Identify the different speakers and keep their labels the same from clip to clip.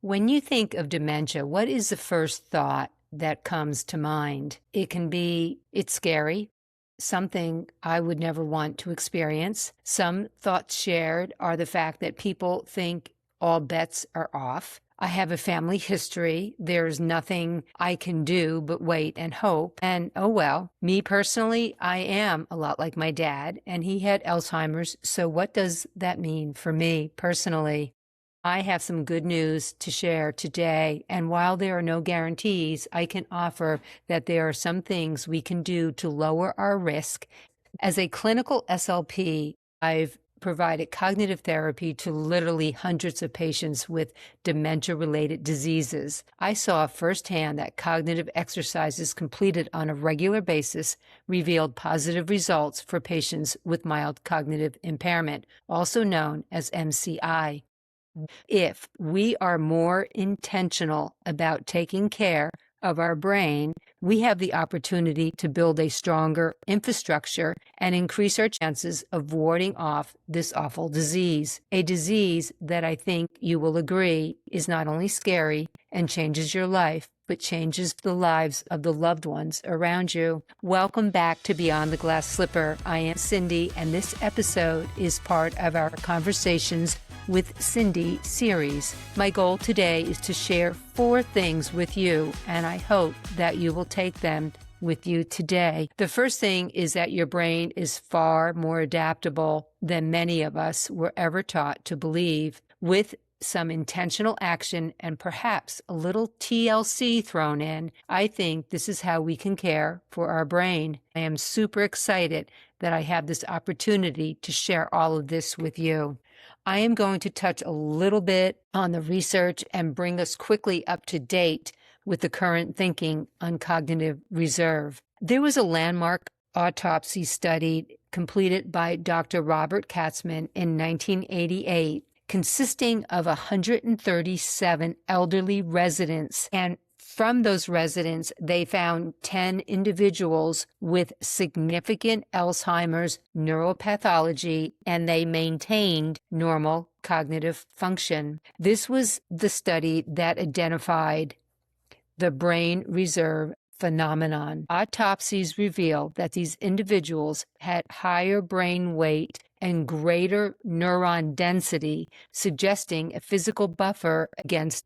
Speaker 1: When you think of dementia, what is the first thought that comes to mind? It can be, it's scary, something I would never want to experience. Some thoughts shared are the fact that people think all bets are off. I have a family history. There's nothing I can do but wait and hope. And oh well, me personally, I am a lot like my dad, and he had Alzheimer's. So what does that mean for me personally? I have some good news to share today, and while there are no guarantees, I can offer that there are some things we can do to lower our risk. As a clinical SLP, I've provided cognitive therapy to literally hundreds of patients with dementia-related diseases. I saw firsthand that cognitive exercises completed on a regular basis revealed positive results for patients with mild cognitive impairment, also known as MCI. If we are more intentional about taking care of our brain, we have the opportunity to build a stronger infrastructure and increase our chances of warding off this awful disease. A disease that I think you will agree is not only scary and changes your life, but changes the lives of the loved ones around you. Welcome back to Beyond the Glass Slipper. I am Cindy, and this episode is part of our Conversations with Cindy series. My goal today is to share 4 things with you, and I hope that you will take them with you today. The first thing is that your brain is far more adaptable than many of us were ever taught to believe. With some intentional action and perhaps a little TLC thrown in, I think this is how we can care for our brain. I am super excited that I have this opportunity to share all of this with you. I am going to touch a little bit on the research and bring us quickly up to date with the current thinking on cognitive reserve. There was a landmark autopsy study completed by Dr. Robert Katzman in 1988, consisting of 137 elderly residents, and from those residents, they found 10 individuals with significant Alzheimer's neuropathology, and they maintained normal cognitive function. This was the study that identified the brain reserve phenomenon. Autopsies revealed that these individuals had higher brain weight and greater neuron density, suggesting a physical buffer against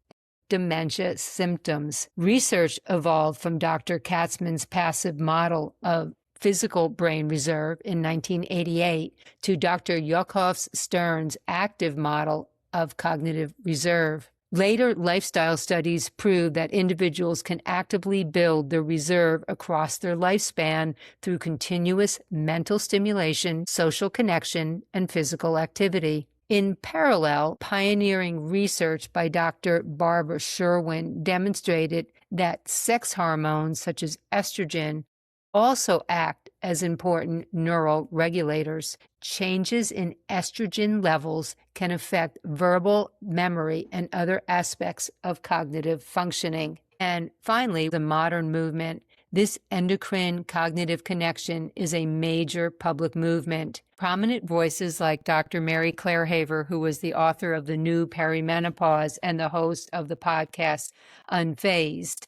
Speaker 1: dementia symptoms. Research evolved from Dr. Katzman's passive model of physical brain reserve in 1988 to Dr. Yochof's Stern's active model of cognitive reserve. Later lifestyle studies proved that individuals can actively build their reserve across their lifespan through continuous mental stimulation, social connection, and physical activity. In parallel, pioneering research by Dr. Barbara Sherwin demonstrated that sex hormones such as estrogen also act as important neural regulators. Changes in estrogen levels can affect verbal, memory, and other aspects of cognitive functioning. And finally, the modern movement. This endocrine cognitive connection is a major public movement. Prominent voices like Dr. Mary Claire Haver, who was the author of The New Perimenopause and the host of the podcast Unfazed,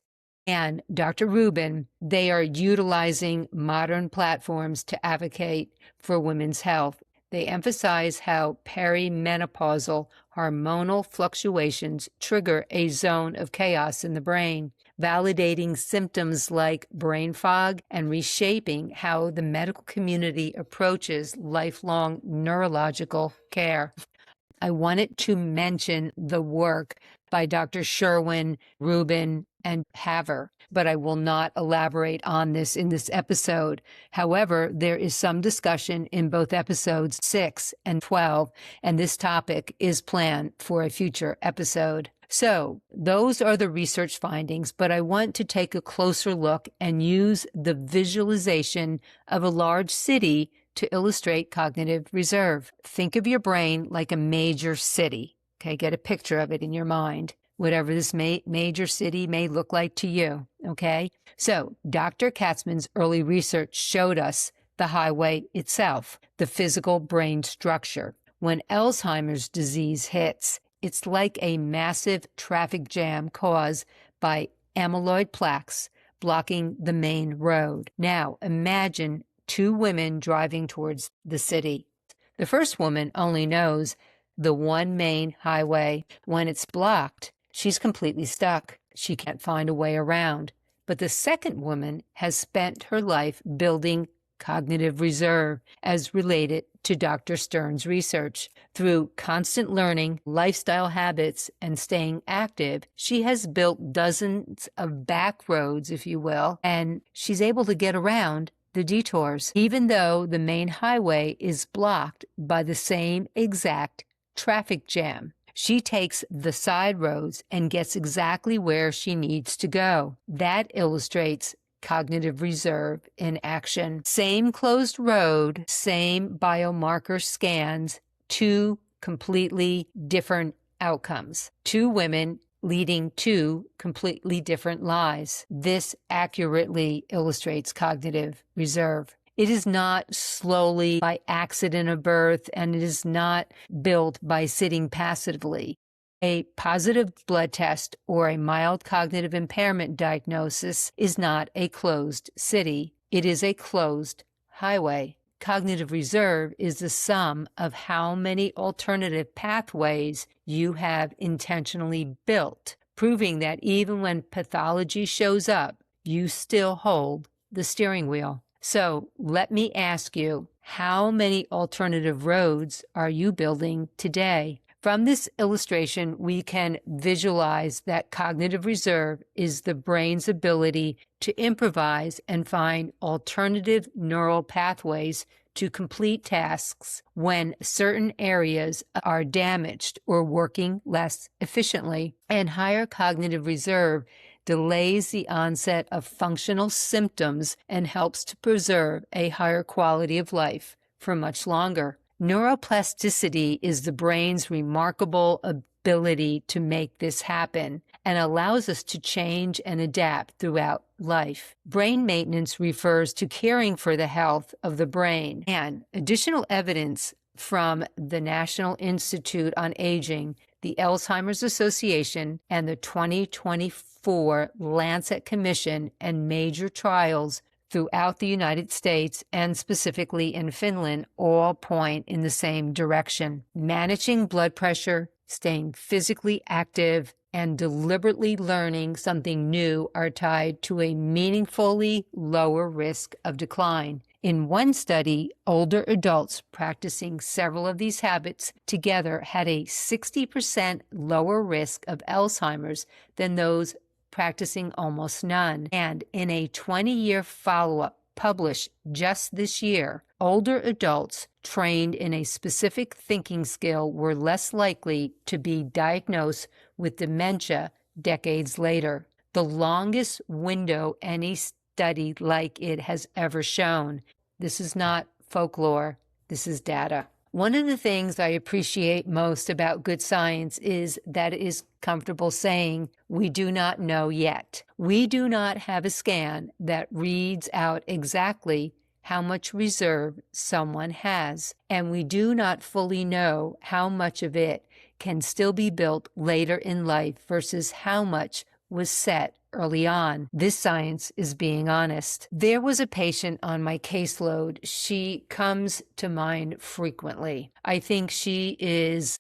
Speaker 1: and Dr. Rubin, they are utilizing modern platforms to advocate for women's health. They emphasize how perimenopausal hormonal fluctuations trigger a zone of chaos in the brain, validating symptoms like brain fog and reshaping how the medical community approaches lifelong neurological care. I wanted to mention the work by Dr. Sherwin, Rubin, and Haver, but I will not elaborate on this in this episode. However, there is some discussion in both episodes 6 and 12, and this topic is planned for a future episode. So those are the research findings, but I want to take a closer look and use the visualization of a large city to illustrate cognitive reserve. Think of your brain like a major city. Okay, get a picture of it in your mind, whatever this major city may look like to you. Okay, so Dr. Katzman's early research showed us the highway itself, the physical brain structure. When Alzheimer's disease hits, It's like a massive traffic jam caused by amyloid plaques blocking the main road. Now, imagine two women driving towards the city. The first woman only knows the one main highway. When it's blocked, she's completely stuck. She can't find a way around. But the second woman has spent her life building cognitive reserve as related to Dr. Stern's research. Through constant learning, lifestyle habits, and staying active, she has built dozens of back roads, if you will, and she's able to get around the detours, even though the main highway is blocked by the same exact traffic jam. She takes the side roads and gets exactly where she needs to go. That illustrates cognitive reserve in action. Same closed road, same biomarker scans, two completely different outcomes. Two women leading to completely different lives. This accurately illustrates cognitive reserve. It is not slowly by accident of birth, and it is not built by sitting passively. A positive blood test or a mild cognitive impairment diagnosis is not a closed city. It is a closed highway. Cognitive reserve is the sum of how many alternative pathways you have intentionally built, proving that even when pathology shows up, you still hold the steering wheel. So let me ask you, how many alternative roads are you building today? From this illustration, we can visualize that cognitive reserve is the brain's ability to improvise and find alternative neural pathways to complete tasks when certain areas are damaged or working less efficiently. And higher cognitive reserve delays the onset of functional symptoms and helps to preserve a higher quality of life for much longer. Neuroplasticity is the brain's remarkable ability to make this happen and allows us to change and adapt throughout life. Brain maintenance refers to caring for the health of the brain, and additional evidence from the National Institute on Aging, the Alzheimer's Association, and the 2024 Lancet Commission and major trials throughout the United States and specifically in Finland all point in the same direction. Managing blood pressure, staying physically active, and deliberately learning something new are tied to a meaningfully lower risk of decline. In one study, older adults practicing several of these habits together had a 60% lower risk of Alzheimer's than those practicing almost none. And in a 20-year follow-up published just this year, older adults trained in a specific thinking skill were less likely to be diagnosed with dementia decades later. The longest window any study like it has ever shown. This is not folklore, this is data. One of the things I appreciate most about good science is that it is comfortable saying, we do not know yet. We do not have a scan that reads out exactly how much reserve someone has, and we do not fully know how much of it can still be built later in life versus how much was set early on. This science is being honest. There was a patient on my caseload. She comes to mind frequently. I think she is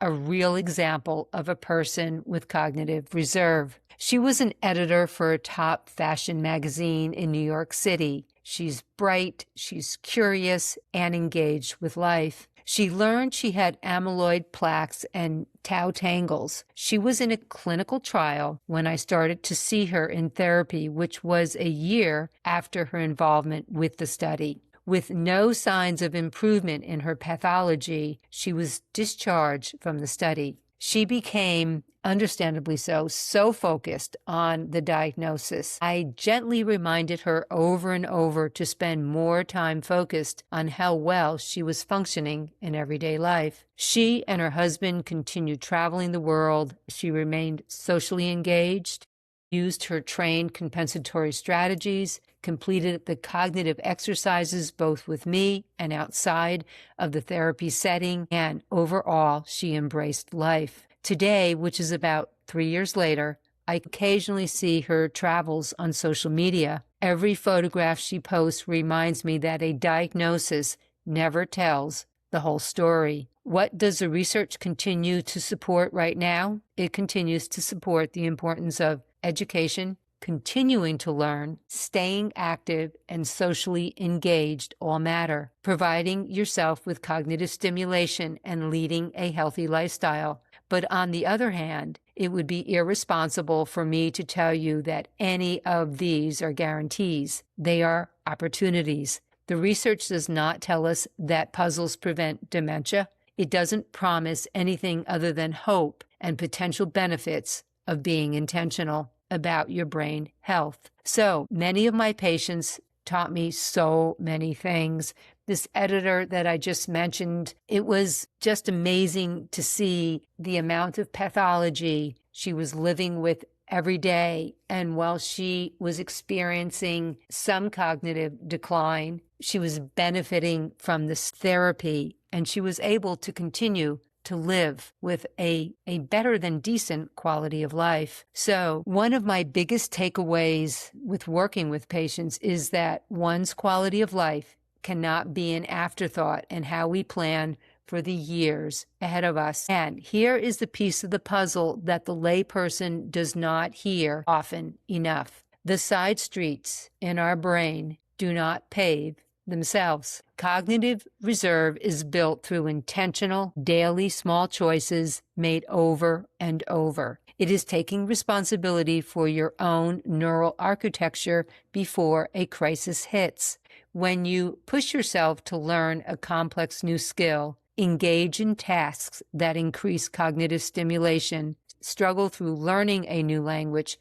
Speaker 1: a real example of a person with cognitive reserve. She was an editor for a top fashion magazine in New York City. She's bright, she's curious, and engaged with life. She learned she had amyloid plaques and tau tangles. She was in a clinical trial when I started to see her in therapy, which was a year after her involvement with the study. With no signs of improvement in her pathology, she was discharged from the study. She became, understandably so focused on the diagnosis. I gently reminded her over and over to spend more time focused on how well she was functioning in everyday life. She and her husband continued traveling the world. She remained socially engaged, used her trained compensatory strategies, completed the cognitive exercises both with me and outside of the therapy setting, and overall, she embraced life. Today, which is about 3 years later, I occasionally see her travels on social media. Every photograph she posts reminds me that a diagnosis never tells the whole story. What does the research continue to support right now? It continues to support the importance of education, continuing to learn, staying active, and socially engaged all matter. Providing yourself with cognitive stimulation and leading a healthy lifestyle. But on the other hand, it would be irresponsible for me to tell you that any of these are guarantees. They are opportunities. The research does not tell us that puzzles prevent dementia. It doesn't promise anything other than hope and potential benefits of being intentional about your brain health. So many of my patients taught me so many things. This editor that I just mentioned, it was just amazing to see the amount of pathology she was living with every day. And while she was experiencing some cognitive decline, she was benefiting from this therapy, and she was able to continue to live with a better than decent quality of life. So one of my biggest takeaways with working with patients is that one's quality of life cannot be an afterthought in how we plan for the years ahead of us. And here is the piece of the puzzle that the layperson does not hear often enough. The side streets in our brain do not pave themselves. Cognitive reserve is built through intentional, daily small choices made over and over. It is taking responsibility for your own neural architecture before a crisis hits. When you push yourself to learn a complex new skill, engage in tasks that increase cognitive stimulation, struggle through learning a new language,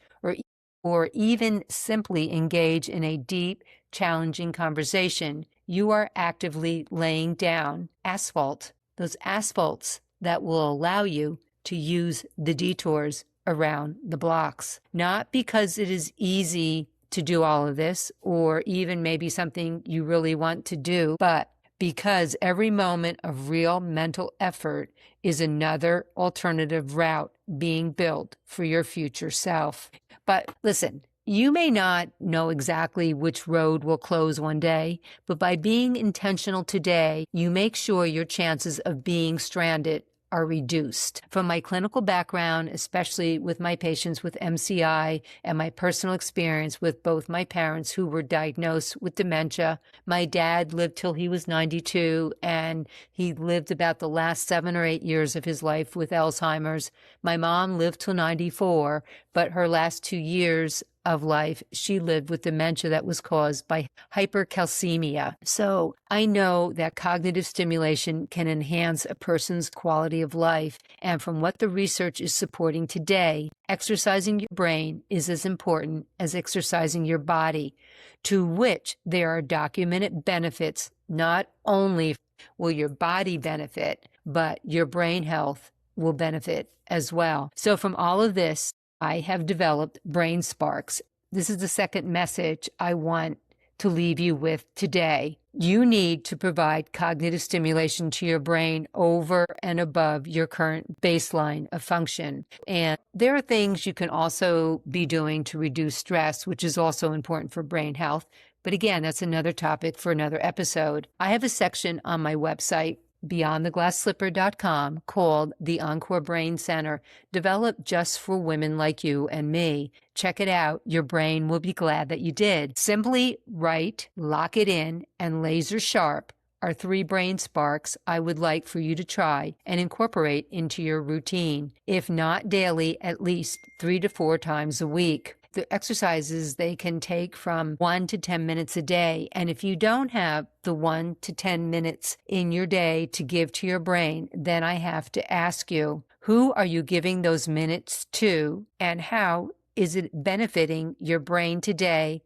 Speaker 1: or even simply engage in a deep, challenging conversation, you are actively laying down asphalt, those asphalts that will allow you to use the detours around the blocks. Not because it is easy to do all of this, or even maybe something you really want to do, but because every moment of real mental effort is another alternative route being built for your future self. But listen, you may not know exactly which road will close one day, but by being intentional today, you make sure your chances of being stranded are reduced. From my clinical background, especially with my patients with MCI, and my personal experience with both my parents who were diagnosed with dementia. My dad lived till he was 92, and he lived about the last 7 or 8 years of his life with Alzheimer's. My mom lived till 94, but her last 2 years of life, she lived with dementia that was caused by hypercalcemia. So I know that cognitive stimulation can enhance a person's quality of life. And from what the research is supporting today, exercising your brain is as important as exercising your body, to which there are documented benefits. Not only will your body benefit, but your brain health will benefit as well. So from all of this, I have developed Brain Sparks. This is the second message I want to leave you with today. You need to provide cognitive stimulation to your brain over and above your current baseline of function. And there are things you can also be doing to reduce stress, which is also important for brain health. But again, that's another topic for another episode. I have a section on my website, beyondtheglassslipper.com, called the Encore Brain Center, developed just for women like you and me. Check it out. Your brain will be glad that you did. Simply write, lock it in, and laser sharp are 3 brain sparks I would like for you to try and incorporate into your routine. If not daily, at least 3 to 4 times a week. The exercises, they can take from 1 to 10 minutes a day. And if you don't have the 1 to 10 minutes in your day to give to your brain, then I have to ask you, who are you giving those minutes to, and how is it benefiting your brain today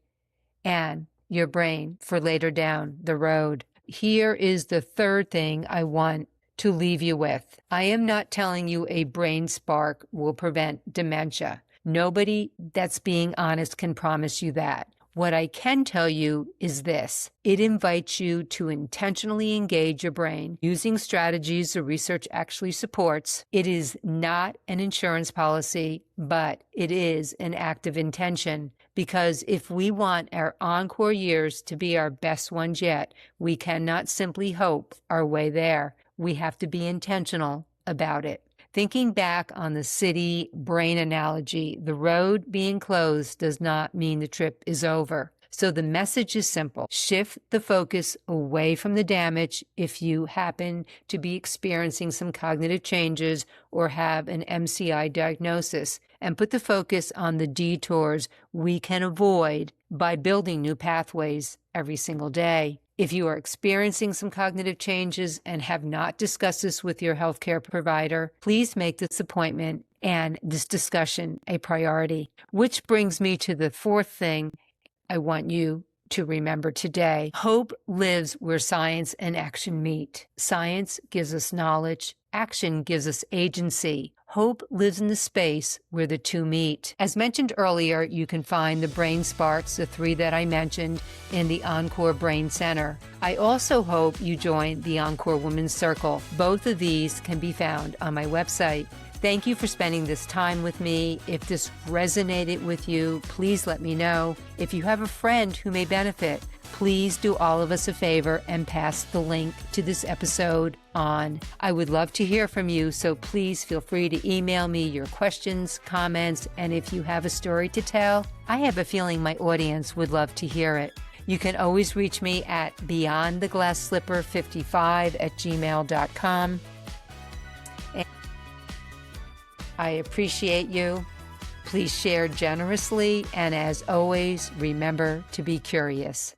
Speaker 1: and your brain for later down the road? Here is the third thing I want to leave you with. I am not telling you a brain spark will prevent dementia. Nobody that's being honest can promise you that. What I can tell you is this. It invites you to intentionally engage your brain using strategies the research actually supports. It is not an insurance policy, but it is an act of intention. Because if we want our encore years to be our best ones yet, we cannot simply hope our way there. We have to be intentional about it. Thinking back on the city brain analogy, the road being closed does not mean the trip is over. So the message is simple. Shift the focus away from the damage if you happen to be experiencing some cognitive changes or have an MCI diagnosis, and put the focus on the detours we can avoid by building new pathways every single day. If you are experiencing some cognitive changes and have not discussed this with your healthcare provider, please make this appointment and this discussion a priority. Which brings me to the fourth thing I want you to remember today. Hope lives where science and action meet. Science gives us knowledge. Action gives us agency. Hope lives in the space where the two meet. As mentioned earlier, you can find the Brain Sparks, the 3 that I mentioned, in the Encore Brain Center. I also hope you join the Encore Women's Circle. Both of these can be found on my website. Thank you for spending this time with me. If this resonated with you, please let me know. If you have a friend who may benefit, please do all of us a favor and pass the link to this episode on. I would love to hear from you, so please feel free to email me your questions, comments, and if you have a story to tell, I have a feeling my audience would love to hear it. You can always reach me at beyondtheglassslipper55@gmail.com. I appreciate you. Please share generously, and as always, remember to be curious.